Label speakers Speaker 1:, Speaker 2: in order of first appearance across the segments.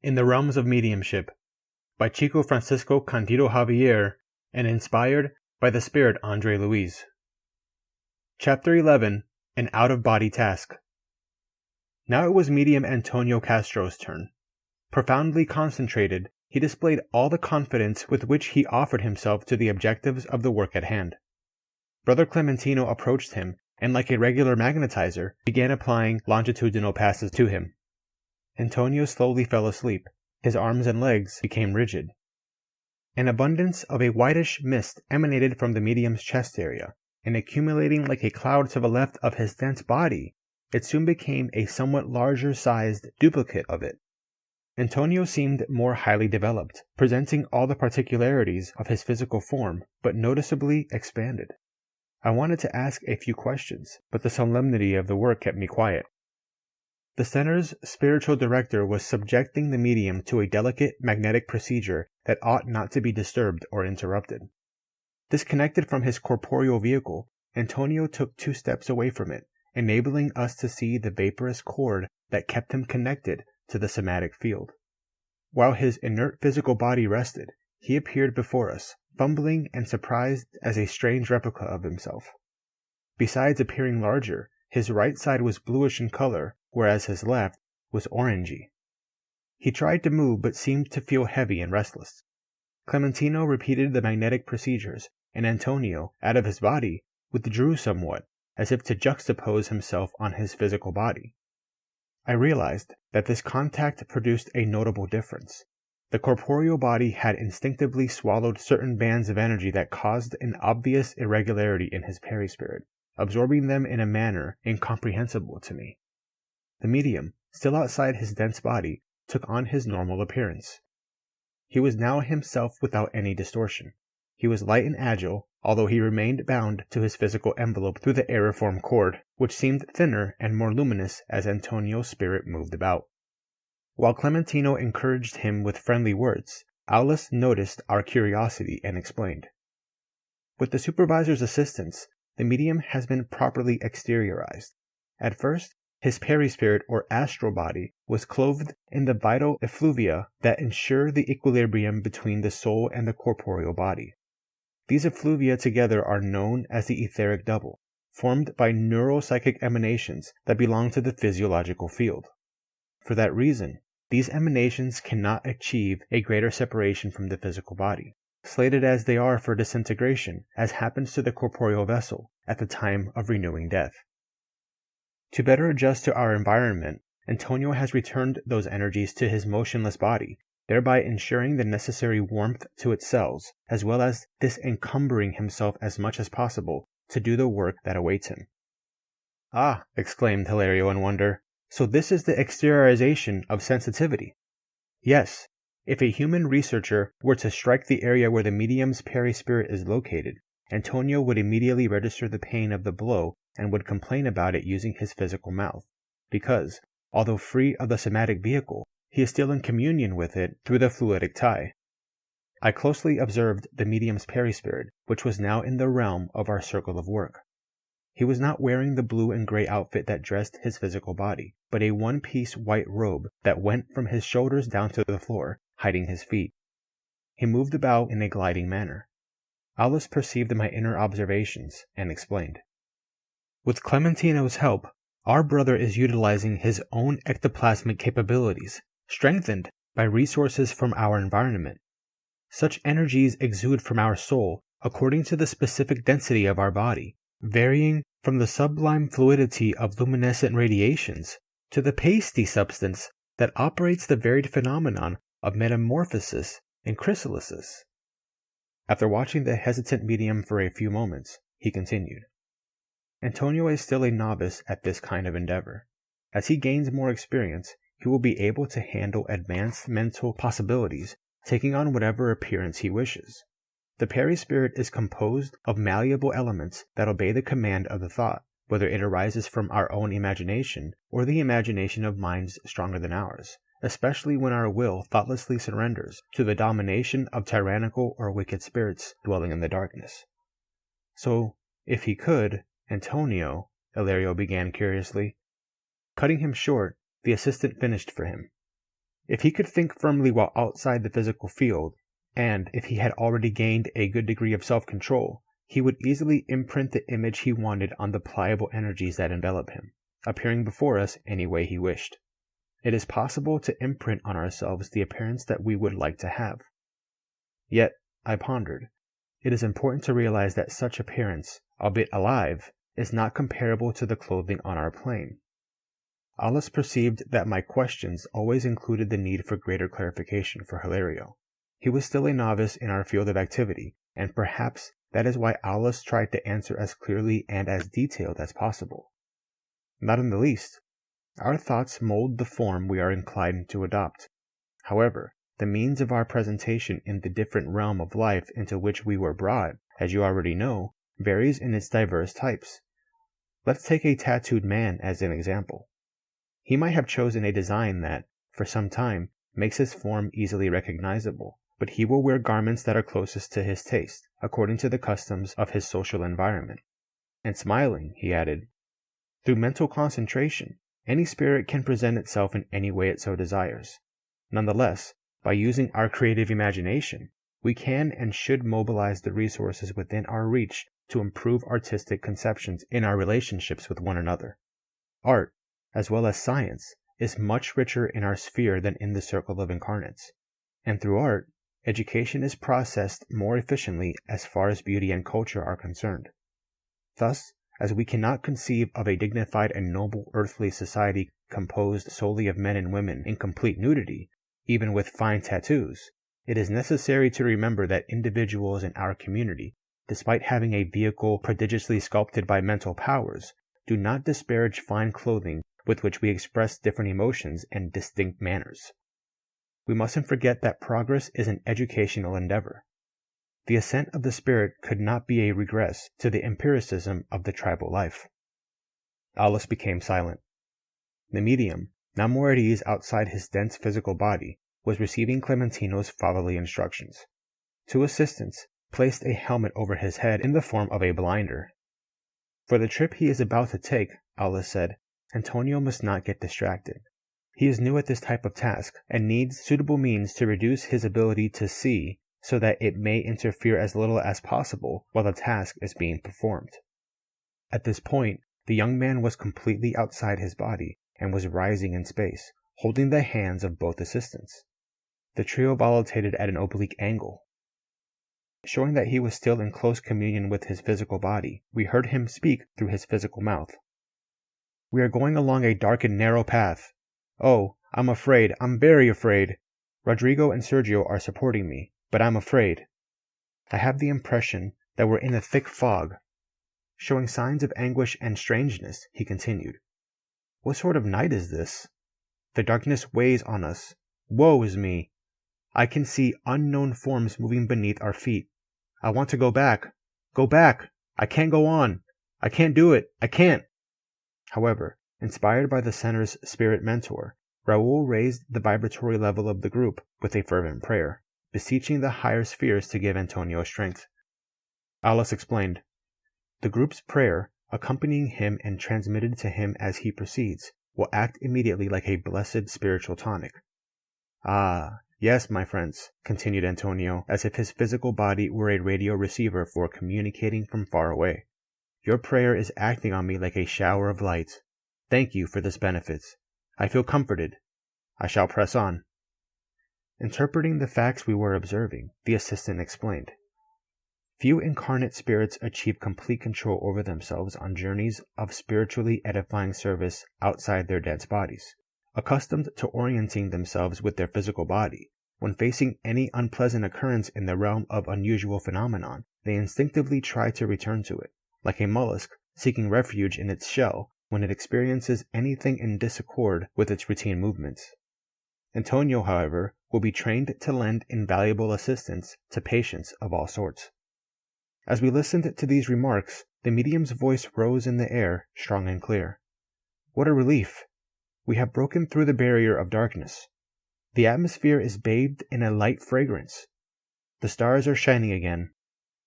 Speaker 1: In the Realms of Mediumship by Chico Francisco Candido Xavier and inspired by the spirit Andre Luis. Chapter 11. An Out-of-Body Task. Now it was medium Antonio Castro's turn. Profoundly concentrated, he displayed all the confidence with which he offered himself to the objectives of the work at hand. Brother Clementino approached him and, like a regular magnetizer, began applying longitudinal passes to him. Antonio slowly fell asleep. His arms and legs became rigid. An abundance of a whitish mist emanated from the medium's chest area, and accumulating like a cloud to the left of his dense body, it soon became a somewhat larger-sized duplicate of it. Antonio seemed more highly developed, presenting all the particularities of his physical form, but noticeably expanded. I wanted to ask a few questions, but the solemnity of the work kept me quiet. The center's spiritual director was subjecting the medium to a delicate magnetic procedure that ought not to be disturbed or interrupted. Disconnected from his corporeal vehicle, Antonio took 2 steps away from it, enabling us to see the vaporous cord that kept him connected to the somatic field. While his inert physical body rested, he appeared before us, fumbling and surprised as a strange replica of himself. Besides appearing larger, his right side was bluish in color, whereas his left was orangey. He tried to move but seemed to feel heavy and restless. Clementino repeated the magnetic procedures, and Antonio, out of his body, withdrew somewhat, as if to juxtapose himself on his physical body. I realized that this contact produced a notable difference. The corporeal body had instinctively swallowed certain bands of energy that caused an obvious irregularity in his perispirit, absorbing them in a manner incomprehensible to me. The medium, still outside his dense body, took on his normal appearance. He was now himself without any distortion. He was light and agile, although he remained bound to his physical envelope through the aeriform cord, which seemed thinner and more luminous as Antonio's spirit moved about. While Clementino encouraged him with friendly words, Aulus noticed our curiosity and explained. With the supervisor's assistance, the medium has been properly exteriorized. At first, his perispirit or astral body was clothed in the vital effluvia that ensure the equilibrium between the soul and the corporeal body. These effluvia together are known as the etheric double, formed by neuropsychic emanations that belong to the physiological field. For that reason, these emanations cannot achieve a greater separation from the physical body, slated as they are for disintegration, as happens to the corporeal vessel at the time of renewing death. To better adjust to our environment, Antonio has returned those energies to his motionless body, thereby ensuring the necessary warmth to its cells, as well as disencumbering himself as much as possible to do the work that awaits him. "Ah," exclaimed Hilario in wonder, "so this is the exteriorization of sensitivity." "Yes. If a human researcher were to strike the area where the medium's perispirit is located, Antonio would immediately register the pain of the blow and would complain about it using his physical mouth, because, although free of the somatic vehicle, he is still in communion with it through the fluidic tie." I closely observed the medium's perispirit, which was now in the realm of our circle of work. He was not wearing the blue and gray outfit that dressed his physical body, but a one-piece white robe that went from his shoulders down to the floor, hiding his feet. He moved about in a gliding manner. Aulus perceived my inner observations and explained. "With Clementino's help, our brother is utilizing his own ectoplasmic capabilities, strengthened by resources from our environment. Such energies exude from our soul according to the specific density of our body, varying from the sublime fluidity of luminescent radiations to the pasty substance that operates the varied phenomenon of metamorphosis and chrysalysis." After watching the hesitant medium for a few moments, he continued. "Antonio is still a novice at this kind of endeavor. As he gains more experience, he will be able to handle advanced mental possibilities, taking on whatever appearance he wishes. The perispirit is composed of malleable elements that obey the command of the thought, whether it arises from our own imagination or the imagination of minds stronger than ours, especially when our will thoughtlessly surrenders to the domination of tyrannical or wicked spirits dwelling in the darkness. So, if he could, Antonio," Hilario began curiously. Cutting him short, the assistant finished for him. If he could think firmly while outside the physical field, and if he had already gained a good degree of self-control, he would easily imprint the image he wanted on the pliable energies that envelop him, appearing before us any way he wished. It is possible to imprint on ourselves the appearance that we would like to have. Yet, I pondered, it is important to realize that such appearance, albeit alive, is not comparable to the clothing on our plane. Alice perceived that my questions always included the need for greater clarification for Hilario. He was still a novice in our field of activity, and perhaps that is why Alice tried to answer as clearly and as detailed as possible. Not in the least. Our thoughts mold the form we are inclined to adopt. However, the means of our presentation in the different realm of life into which we were brought, as you already know, varies in its diverse types. Let's take a tattooed man as an example. He might have chosen a design that, for some time, makes his form easily recognizable, but he will wear garments that are closest to his taste, according to the customs of his social environment. And smiling, he added, through mental concentration, any spirit can present itself in any way it so desires. Nonetheless, by using our creative imagination, we can and should mobilize the resources within our reach to improve artistic conceptions in our relationships with one another. Art, as well as science, is much richer in our sphere than in the circle of incarnates. And through art, education is processed more efficiently as far as beauty and culture are concerned. Thus, as we cannot conceive of a dignified and noble earthly society composed solely of men and women in complete nudity, even with fine tattoos, it is necessary to remember that individuals in our community, despite having a vehicle prodigiously sculpted by mental powers, do not disparage fine clothing with which we express different emotions and distinct manners. We mustn't forget that progress is an educational endeavor. The ascent of the spirit could not be a regress to the empiricism of the tribal life. Alice became silent. The medium, now more at ease outside his dense physical body, was receiving Clementino's fatherly instructions. Two assistants placed a helmet over his head in the form of a blinder. For the trip he is about to take, Alice said, Antonio must not get distracted. He is new at this type of task and needs suitable means to reduce his ability to see so that it may interfere as little as possible while the task is being performed. At this point, the young man was completely outside his body and was rising in space, holding the hands of both assistants. The trio volitated at an oblique angle. Showing that he was still in close communion with his physical body, we heard him speak through his physical mouth. We are going along a dark and narrow path. Oh, I'm afraid, I'm very afraid. Rodrigo and Sergio are supporting me, but I'm afraid. I have the impression that we're in a thick fog. Showing signs of anguish and strangeness, he continued. What sort of night is this? The darkness weighs on us. Woe is me! I can see unknown forms moving beneath our feet. I want to go back. Go back! I can't go on. I can't do it. I can't. However, inspired by the center's spirit mentor, Raoul raised the vibratory level of the group with a fervent prayer, beseeching the higher spheres to give Antonio strength. Alice explained, the group's prayer, accompanying him and transmitted to him as he proceeds, will act immediately like a blessed spiritual tonic. Ah, yes, my friends, continued Antonio, as if his physical body were a radio receiver for communicating from far away. Your prayer is acting on me like a shower of light. Thank you for this benefit. I feel comforted. I shall press on. Interpreting the facts we were observing, the assistant explained. Few incarnate spirits achieve complete control over themselves on journeys of spiritually edifying service outside their dense bodies. Accustomed to orienting themselves with their physical body, when facing any unpleasant occurrence in the realm of unusual phenomenon, they instinctively try to return to it, like a mollusk seeking refuge in its shell when it experiences anything in disaccord with its routine movements. Antonio, however, will be trained to lend invaluable assistance to patients of all sorts. As we listened to these remarks, the medium's voice rose in the air, strong and clear. What a relief! We have broken through the barrier of darkness. The atmosphere is bathed in a light fragrance. The stars are shining again.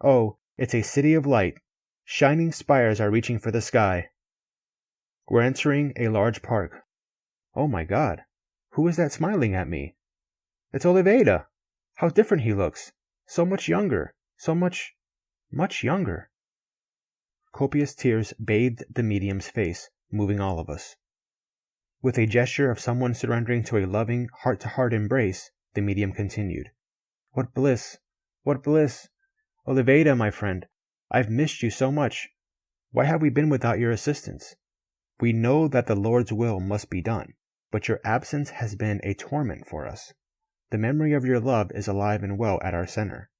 Speaker 1: Oh, it's a city of light. Shining spires are reaching for the sky. We're entering a large park. Oh my God! Who is that smiling at me? It's Oliveira! How different he looks! So much younger! So much younger! Copious tears bathed the medium's face, moving all of us. With a gesture of someone surrendering to a loving, heart-to-heart embrace, the medium continued. What bliss! What bliss! Oliveira, my friend, I've missed you so much. Why have we been without your assistance? We know that the Lord's will must be done, but your absence has been a torment for us. The memory of your love is alive and well at our center.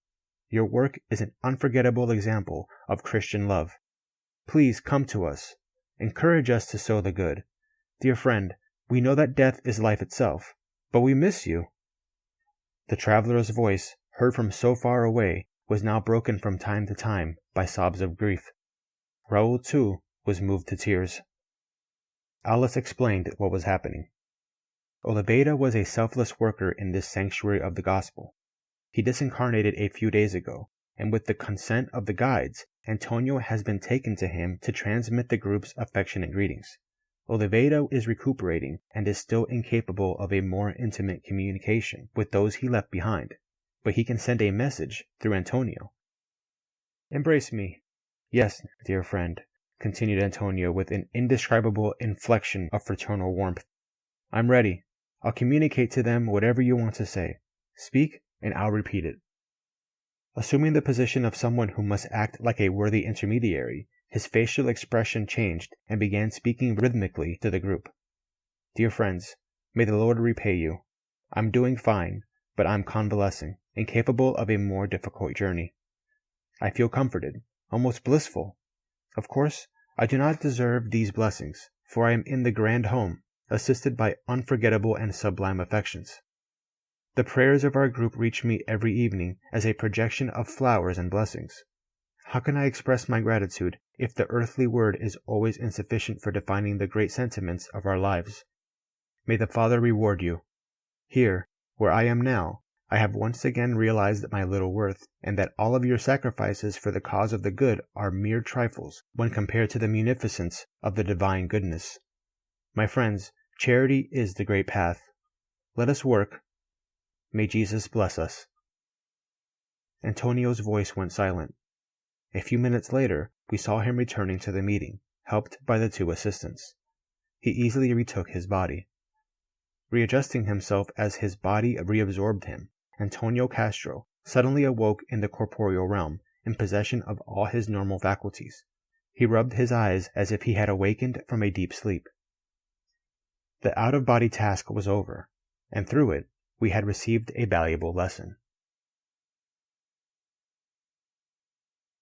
Speaker 1: Your work is an unforgettable example of Christian love. Please come to us. Encourage us to sow the good. Dear friend, we know that death is life itself, but we miss you. The traveler's voice, heard from so far away, was now broken from time to time by sobs of grief. Raoul, too, was moved to tears. Alice explained what was happening. Oliveira was a selfless worker in this sanctuary of the gospel. He disincarnated a few days ago, and with the consent of the guides, Antonio has been taken to him to transmit the group's affectionate greetings. Oliveira is recuperating and is still incapable of a more intimate communication with those he left behind, but he can send a message through Antonio. Embrace me. Yes, dear friend, continued Antonio with an indescribable inflection of fraternal warmth. I'm ready. I'll communicate to them whatever you want to say. Speak, and I'll repeat it. Assuming the position of someone who must act like a worthy intermediary, his facial expression changed and began speaking rhythmically to the group. Dear friends, may the Lord repay you. I'm doing fine, but I'm convalescing, incapable of a more difficult journey. I feel comforted, almost blissful. Of course, I do not deserve these blessings, for I am in the grand home, assisted by unforgettable and sublime affections. The prayers of our group reach me every evening as a projection of flowers and blessings. How can I express my gratitude if the earthly word is always insufficient for defining the great sentiments of our lives? May the Father reward you. Here, where I am now, I have once again realized my little worth, and that all of your sacrifices for the cause of the good are mere trifles when compared to the munificence of the divine goodness. My friends, charity is the great path. Let us work. May Jesus bless us. Antonio's voice went silent. A few minutes later, we saw him returning to the meeting, helped by the two assistants. He easily retook his body. Readjusting himself as his body reabsorbed him, Antonio Castro suddenly awoke in the corporeal realm, in possession of all his normal faculties. He rubbed his eyes as if he had awakened from a deep sleep. The out-of-body task was over, and through it, we had received a valuable lesson.